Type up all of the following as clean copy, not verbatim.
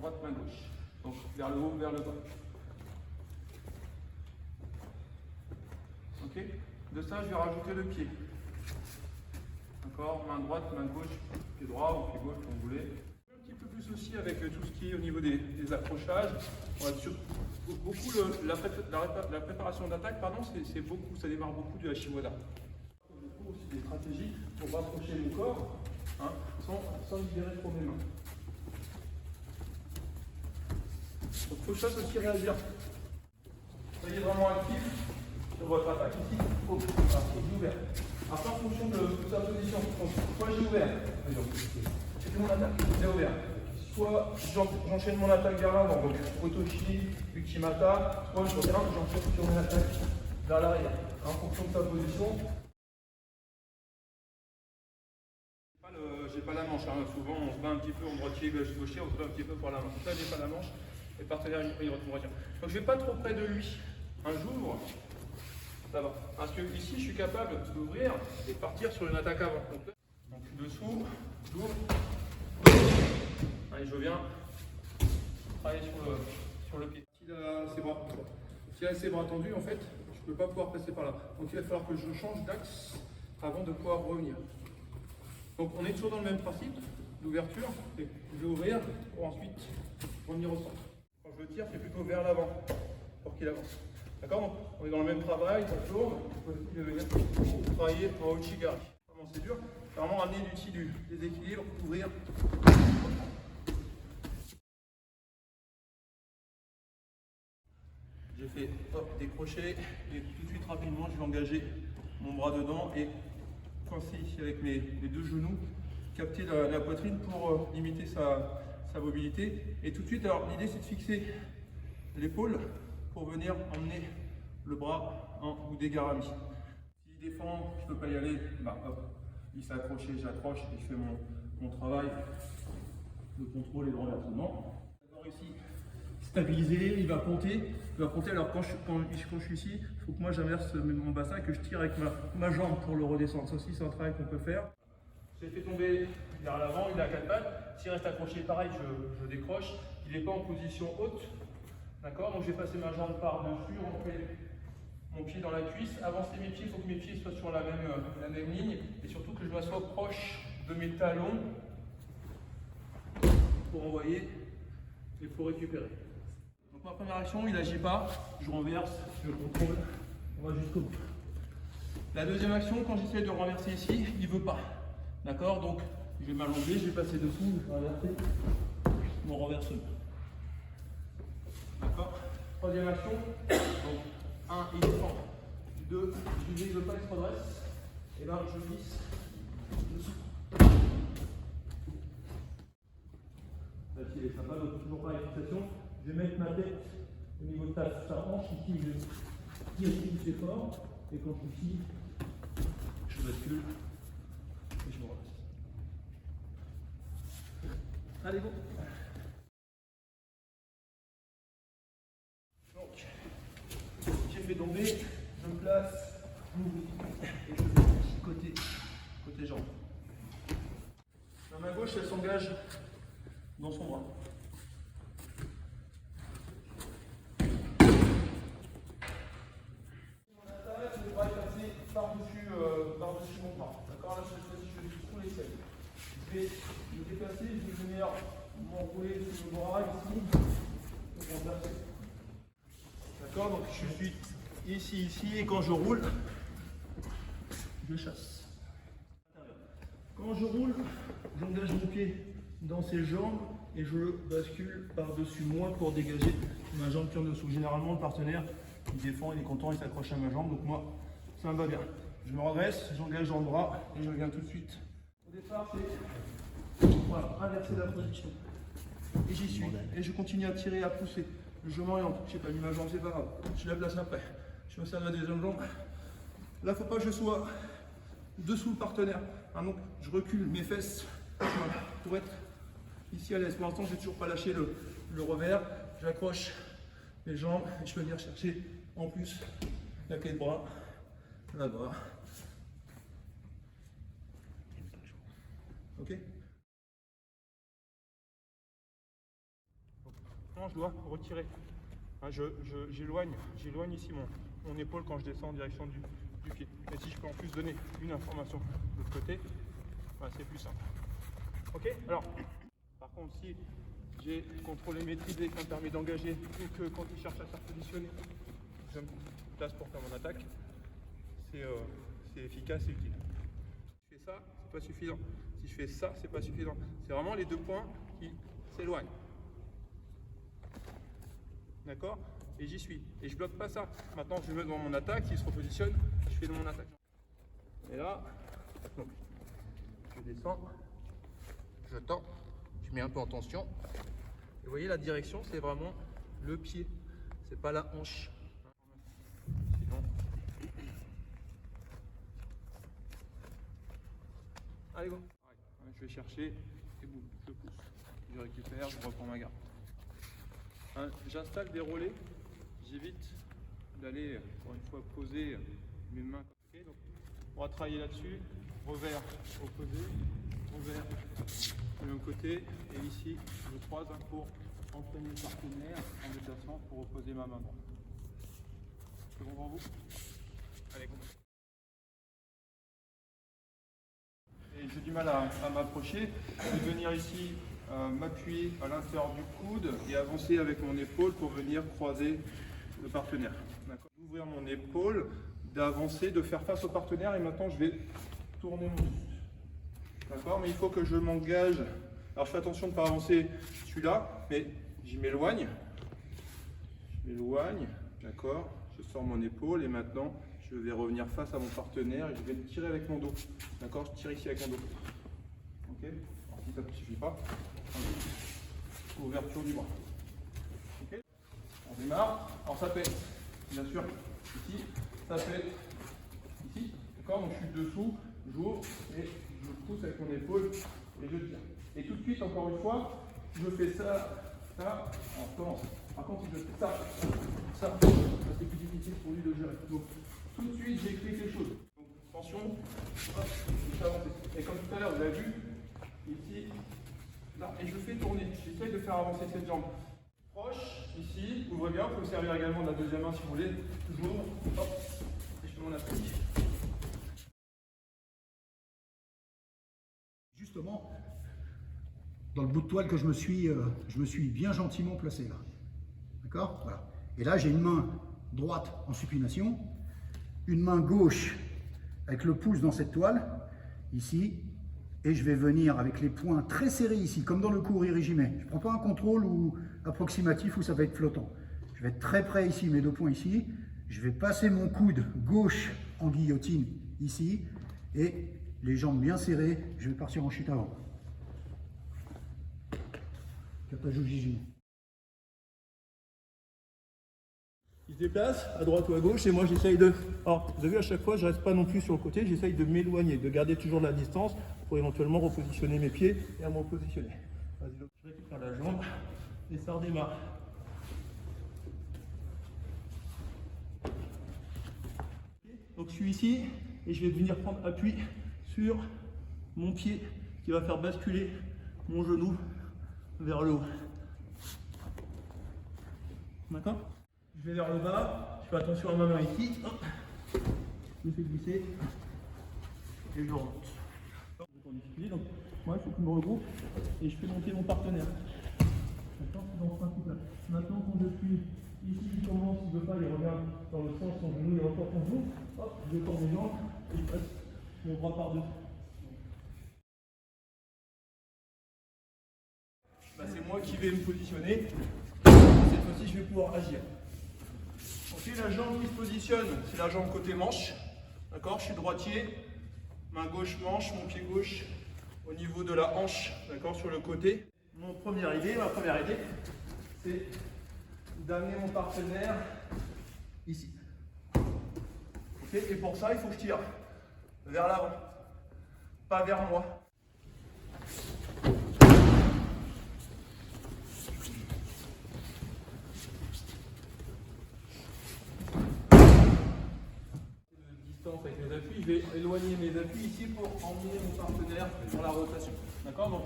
droite, main gauche. Donc vers le haut, vers le bas. Ok. De ça, je vais rajouter le pied. D'accord, main droite, main gauche, pied droit ou pied gauche, comme vous voulez. Un petit peu plus aussi avec tout ce qui est au niveau des accrochages. On va beaucoup la préparation d'attaque, pardon, c'est beaucoup, ça démarre beaucoup du Hashimoda. Beaucoup aussi des stratégies pour rapprocher le corps, hein, sans libérer trop mes mains. Donc il faut que je fasse aussi réagir. Soyez vraiment actif sur votre attaque ici. Oh, voilà, j'ai ouvert. Après, en fonction de sa position, soit j'ai ouvert, j'ai fait mon attaque, j'ai ouvert. Soit j'enchaîne mon attaque vers l'avant, donc Otoshi, Uchimata, soit je reviens, j'enchaîne sur mon attaque vers l'arrière. En fonction de sa position. J'ai pas la manche, hein. Souvent on se bat un petit peu en droitier, gaucher, on se bat un petit peu pour la manche. Là j'ai pas la manche, et le partenaire il retrouve. Donc je vais pas trop près de lui. Un jour, ça va. Parce que ici je suis capable d'ouvrir et partir sur une attaque avant. Donc dessous, j'ouvre. Allez, je viens travailler sur le pied. S'il a ses bras tendus, en fait, je ne peux pas pouvoir passer par là. Donc il va falloir que je change d'axe avant de pouvoir revenir. Donc on est toujours dans le même principe d'ouverture. Je vais ouvrir pour ensuite revenir au centre. Quand je le tire, c'est plutôt vers l'avant pour qu'il avance. D'accord? Donc on est dans le même travail, ça tourne. Je vais venir travailler en Uchigari. Vraiment c'est dur. C'est vraiment amener du déséquilibre, ouvrir. J'ai fait des crochets et tout de suite rapidement je vais engager mon bras dedans et coincer ici avec mes deux genoux, capter la poitrine pour limiter sa mobilité. Et tout de suite, alors l'idée c'est de fixer l'épaule pour venir emmener le bras en Udegarami. S'il défend, je ne peux pas y aller, bah hop, il s'est accroché, j'accroche et je fais mon travail de contrôle et de renversement. D'abord ici, stabiliser, il va compter. Alors quand je suis ici, il faut que moi j'inverse mon bassin et que je tire avec ma jambe pour le redescendre. Ça aussi c'est un travail qu'on peut faire. J'ai fait tomber vers l'avant, il est à 4 pattes. S'il reste accroché, pareil, je décroche. Il n'est pas en position haute. D'accord? Donc j'ai passé ma jambe par-dessus, rentrer mon pied dans la cuisse. Avancer mes pieds, il faut que mes pieds soient sur la même ligne. Et surtout que je m'assoie proche de mes talons pour envoyer et pour récupérer. Donc ma première action, il n'agit pas, je renverse, je contrôle, on va jusqu'au bout. La deuxième action, quand j'essaie de renverser ici, il ne veut pas. D'accord? Donc je vais m'allonger, je vais passer dessous, je vais renverser mon renversement. D'accord? Troisième action, donc 1, il défend. 2, je ne veux pas, il se redresse. Et là, je glisse dessous. Là, ça va, donc toujours pareil, fixation. Je vais mettre ma tête au niveau de sa hanche, ici je tire plus fort, et quand je suis ici, je bascule et je me redresse. Allez, bon. Donc, j'ai fait tomber, je me place, et je vais côté jambe. La main gauche, elle s'engage dans son bras. Par-dessus mon bras. D'accord? Là, je vais trop les selles. Je vais me déplacer, je vais venir m'enrouler sur le bras ici. D'accord? Donc je suis ici, et quand je roule, je chasse. Quand je roule, j'engage mon pied dans ses jambes et je bascule par-dessus moi pour dégager ma jambe qui est en dessous. Généralement, le partenaire, il défend, il est content, il s'accroche à ma jambe, donc moi, ça me va bien. Je me redresse, j'engage dans le bras et je reviens tout de suite. Au départ, c'est voilà, inverser la position. Et j'y suis. Et je continue à tirer, à pousser. Je m'oriente. Je n'ai pas mis ma jambe, c'est pas grave. Je la place après. Je me sers de la deuxième jambe. Là, il ne faut pas que je sois dessous le partenaire. Hein, donc, je recule mes fesses pour être ici à l'aise. Pour l'instant, je n'ai toujours pas lâché le revers. J'accroche les jambes et je peux venir chercher en plus la clé de bras là-bas. Ok? maintenant je dois retirer. Hein, j'éloigne ici mon épaule quand je descends en direction du pied. Et si je peux en plus donner une information de l'autre côté, bah, c'est plus simple. Ok. Alors, par contre, si j'ai contrôlé, maîtrisé, ça me permet d'engager, ou que quand il cherche à se repositionner, je me place pour faire mon attaque, c'est efficace et utile. Si je fais ça, c'est pas suffisant. Si je fais ça, c'est pas suffisant. C'est vraiment les deux points qui s'éloignent. D'accord? Et j'y suis. Et je bloque pas ça. Maintenant, je me mets dans mon attaque. S'il se repositionne, je fais de mon attaque. Et là, donc, je descends, je tends, je mets un peu en tension. Et vous voyez, la direction, c'est vraiment le pied. C'est pas la hanche. Sinon. Allez, go. Je vais chercher et boum, je pousse. Je récupère, je reprends ma garde. Hein, j'installe des relais, j'évite d'aller, pour une fois, poser mes mains. Okay, donc, on va travailler là-dessus. Revers opposé, revers de l'autre côté. Et ici, je croise pour entraîner le partenaire en déplacement pour opposer ma main droite. C'est bon pour vous? Allez, go. Et j'ai du mal à m'approcher. Je vais venir ici m'appuyer à l'intérieur du coude et avancer avec mon épaule pour venir croiser le partenaire. D'ouvrir mon épaule, d'avancer, de faire face au partenaire et maintenant je vais tourner mon buste. D'accord? Mais il faut que je m'engage. Alors je fais attention de ne pas avancer celui-là, mais je m'éloigne. Je m'éloigne, d'accord? Je sors mon épaule et maintenant je vais revenir face à mon partenaire et je vais le tirer avec mon dos. D'accord? Je tire ici avec mon dos. Ok? Alors si ça ne suffit pas, ouverture du bras. Ok? On démarre. Alors ça peut être, bien sûr, ici. Ça peut être ici. D'accord? Donc je suis dessous, j'ouvre et je pousse avec mon épaule et je tire. Et tout de suite, encore une fois, je fais ça, ça, on recommence. Par contre, si je fais ça, ça c'est plus difficile pour lui de gérer. Donc, tout de suite, j'écris quelque chose. Donc, attention, hop, je fais avancer. Et comme tout à l'heure, vous avez vu, ici, là, et je fais tourner. J'essaie de faire avancer cette jambe. Proche, ici, ouvrez bien, vous pouvez servir également de la deuxième main si vous voulez. Toujours, hop, et je fais mon applique. Justement, dans le bout de toile que je me suis bien gentiment placé là. D'accord? Voilà. Et là, j'ai une main droite en supination, une main gauche avec le pouce dans cette toile, ici, et je vais venir avec les poings très serrés ici, comme dans le cours irigimé. Je ne prends pas un contrôle ou approximatif où ça va être flottant. Je vais être très près ici, mes deux poings ici. Je vais passer mon coude gauche en guillotine ici, et les jambes bien serrées, je vais partir en chute avant. Kata Jujiji. Il se déplace à droite ou à gauche et moi j'essaye de... Alors, vous avez vu, à chaque fois, je ne reste pas non plus sur le côté, j'essaye de m'éloigner, de garder toujours la distance pour éventuellement repositionner mes pieds et à me repositionner. Vas-y, donc je récupère la jambe et ça redémarre. Donc je suis ici et je vais venir prendre appui sur mon pied qui va faire basculer mon genou vers le haut. D'accord? Je vais vers le bas, je fais attention à ma main ici, hop, je me fais glisser et je remonte. Donc moi il faut que je me regroupe et je fais monter mon partenaire. D'accord? C'est dans ce principe-là. Maintenant quand je suis ici, il commence, il ne veut pas, il regarde dans le sens, son genou, il reporte son genou, hop, je tends mes jambes et je passe mon bras par-dessus. Bah, c'est moi qui vais me positionner. Cette fois-ci, je vais pouvoir agir. Ok, la jambe qui se positionne, c'est la jambe côté manche. D'accord, je suis droitier. Main gauche manche, mon pied gauche au niveau de la hanche. D'accord, sur le côté. Ma première idée, c'est d'amener mon partenaire ici. Ok, et pour ça, il faut que je tire vers l'avant, pas vers moi. Avec mes appuis, je vais éloigner mes appuis ici pour emmener mon partenaire dans la rotation. D'accord? Donc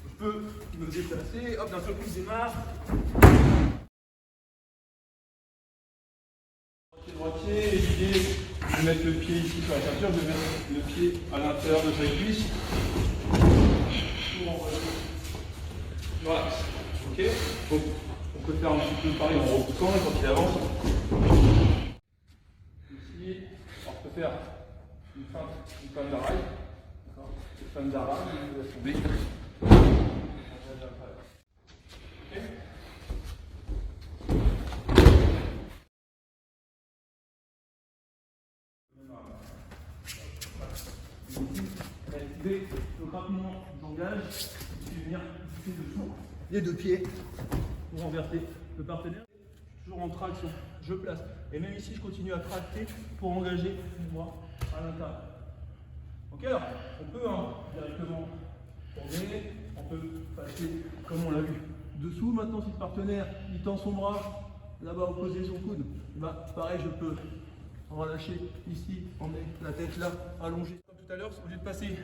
je peux me déplacer. Hop, d'un seul coup, je démarre. Droitier, et l'idée de mettre le pied ici sur la ceinture, de mettre le pied à l'intérieur de chaque cuisse. Voilà. Ok. Donc, on peut faire un petit peu pareil en repoussant quand il avance. Ici, alors je peux faire une feinte d'arail. Une feinte d'arail, je laisse tomber. Ok. Donc rapidement, j'engage, je vais venir pousser dessous Les deux pieds. pour renverser le partenaire. Je suis toujours en traction, je place. Et même ici, je continue à tracter pour engager les bras à l'intérieur. Ok, alors, on peut directement tourner, on peut passer comme on l'a vu dessous. Maintenant, si le partenaire il tend son bras là-bas opposé son coude, bah, pareil, je peux relâcher ici, emmener la tête là, allongée. Comme tout à l'heure, au lieu de passer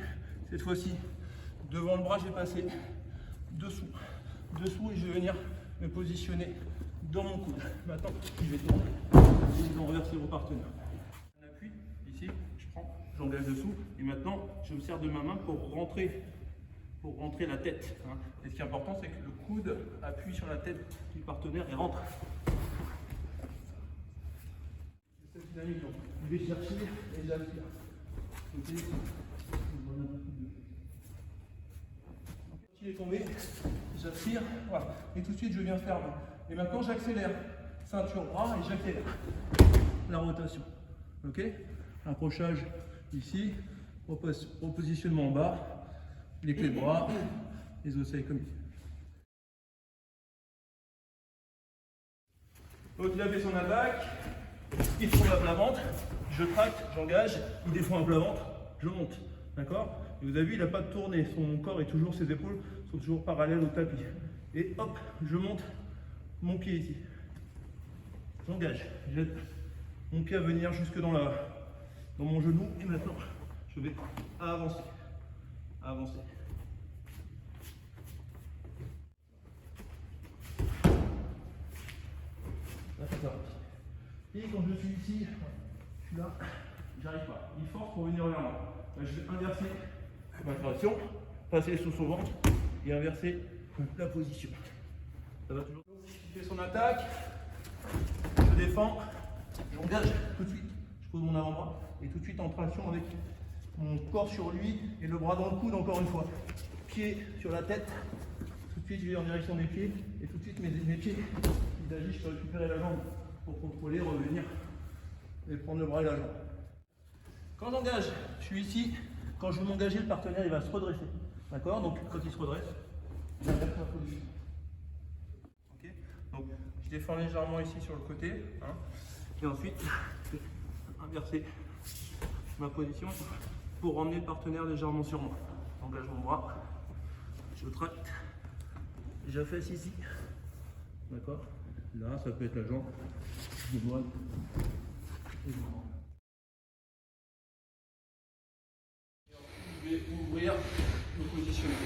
cette fois-ci devant le bras, je vais passer dessous, et je vais venir me positionner dans mon coude. Maintenant, je vais tourner et je vais renverser mon partenaire. On appuie ici, je prends, j'engage dessous, et maintenant, je me sers de ma main pour rentrer la tête. Hein. Et ce qui est important, c'est que le coude appuie sur la tête du partenaire et rentre. Cette dynamique, donc, je vais chercher et j'aspire. Il est tombé, j'aspire, voilà. Et tout de suite je viens fermer. Et maintenant j'accélère. Ceinture bras et j'accélère. La rotation. Ok? Accrochage ici, repositionnement en bas, les clés de bras, les osseilles comme ici. Donc il a fait son attaque, il trouve à plat ventre, je tracte, j'engage, il défend à plat ventre, je monte. D'accord? Et vous avez vu, il n'a pas de tournée, son corps est toujours, ses épaules sont toujours parallèles au tapis. Et hop, je monte mon pied ici. J'engage, j'aide mon pied à venir jusque dans mon genou. Et maintenant, je vais avancer. Avancer. Là, c'est ça. Et quand je suis ici, je suis là, j'arrive pas. Il force pour venir vers moi. Là, je vais inverser ma traction, passer sous son ventre et inverser la position. Ça va toujours. Il fait son attaque, je défends, j'engage tout de suite, je pose mon avant-bras et tout de suite en traction avec mon corps sur lui et le bras dans le coude encore une fois. Pied sur la tête, tout de suite je vais en direction des pieds et tout de suite mes pieds ils agissent, je peux récupérer la jambe pour contrôler, revenir et prendre le bras et la jambe. Quand j'engage, je suis ici, quand je veux m'engager, le partenaire il va se redresser. D'accord? Donc quand il se redresse, j'inverse ma position. Ok? Donc je défends légèrement ici sur le côté. Hein, et ensuite, je vais inverser ma position pour ramener le partenaire légèrement sur moi. J'engage mon bras, je tracte, j'affaisse ici. D'accord? Là, ça peut être la jambe, je dois et je rentre. Je vais ouvrir le positionnement.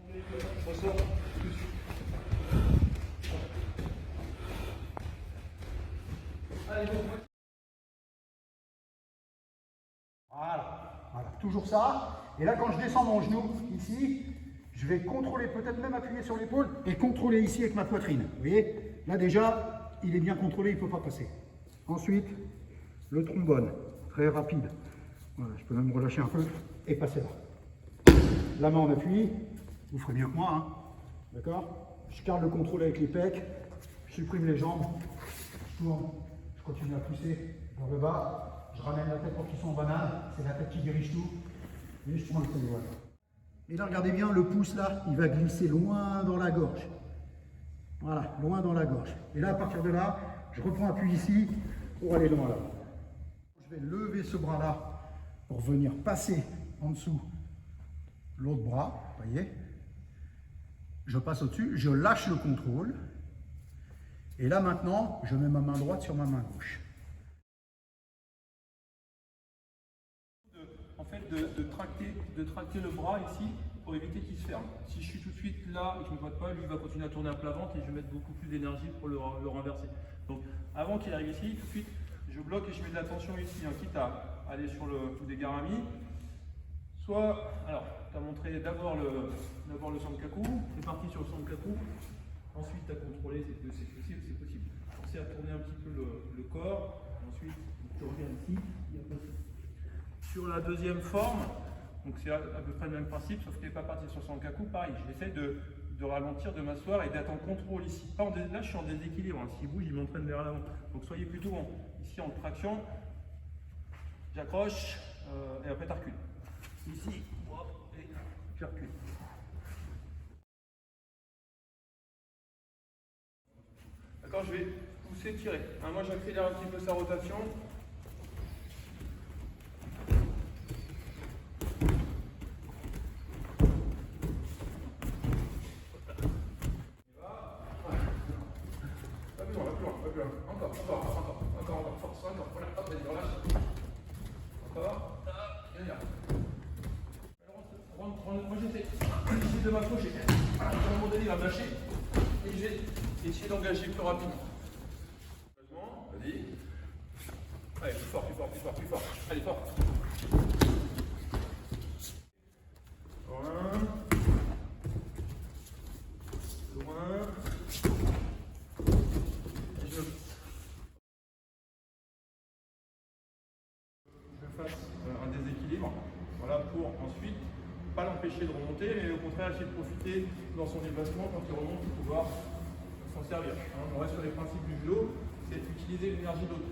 Je ressors tout de suite. Allez, go. Voilà, toujours ça. Et là, quand je descends mon genou, ici, je vais contrôler, peut-être même appuyer sur l'épaule et contrôler ici avec ma poitrine. Vous voyez? Là, déjà, il est bien contrôlé, il ne peut pas passer. Ensuite, le trombone, très rapide. Voilà, je peux même relâcher un peu et passer là. La main en appui, vous ferez mieux que moi. Hein. D'accord? Je garde le contrôle avec les pecs, je supprime les jambes, je tourne, je continue à pousser vers le bas, je ramène la tête pour qu'ils soient en banane, c'est la tête qui dirige tout, et je prends le téléphone. Voilà. Et là, regardez bien, le pouce là, il va glisser loin dans la gorge. Voilà, loin dans la gorge. Et là, à partir de là, je reprends appui ici pour aller loin là. Je vais lever ce bras-là pour venir passer en dessous l'autre bras, vous voyez. Je passe au-dessus, je lâche le contrôle. Et là maintenant, je mets ma main droite sur ma main gauche. En fait de tracter le bras ici pour éviter qu'il se ferme. Si je suis tout de suite là et que je ne me botte pas, lui il va continuer à tourner à plat ventre et je vais mettre beaucoup plus d'énergie pour le renverser. Donc avant qu'il arrive ici, tout de suite, je bloque et je mets de la tension ici, hein, quitte à aller sur le dégarami. Soit, alors, tu as montré d'abord le Sankaku, c'est parti sur le Sankaku. Ensuite, tu as contrôlé, c'est possible, c'est possible. Pensez à tourner un petit peu le corps. Ensuite, tu reviens ici. Sur la deuxième forme, donc c'est à peu près le même principe, sauf que tu n'es pas parti sur le Sankaku. Pareil, j'essaie de ralentir, de m'asseoir et d'être en contrôle ici. Pas là, je suis en déséquilibre. Hein. S'il bouge, il m'entraîne vers l'avant. Donc soyez plutôt ici en traction. J'accroche et après tu recules. Ici, hop, et je recule. D'accord, je vais pousser, tirer. Hein, moi, j'accélère un petit peu sa rotation. Pas plus loin, pas plus loin. Encore, force, voilà, hop, vas-y, relâche. Encore, bien. Moi j'essaie de m'approcher. À un moment donné, il va me lâcher et je vais essayer d'engager plus rapidement. Vas-y. Allez, plus fort. Allez, fort. Loin. Et je fasse un déséquilibre. Voilà, pour ensuite pas l'empêcher de remonter, mais au contraire essayer de profiter dans son déplacement quand il remonte pour pouvoir s'en servir. On reste sur les principes du judo, c'est d'utiliser l'énergie de l'autre.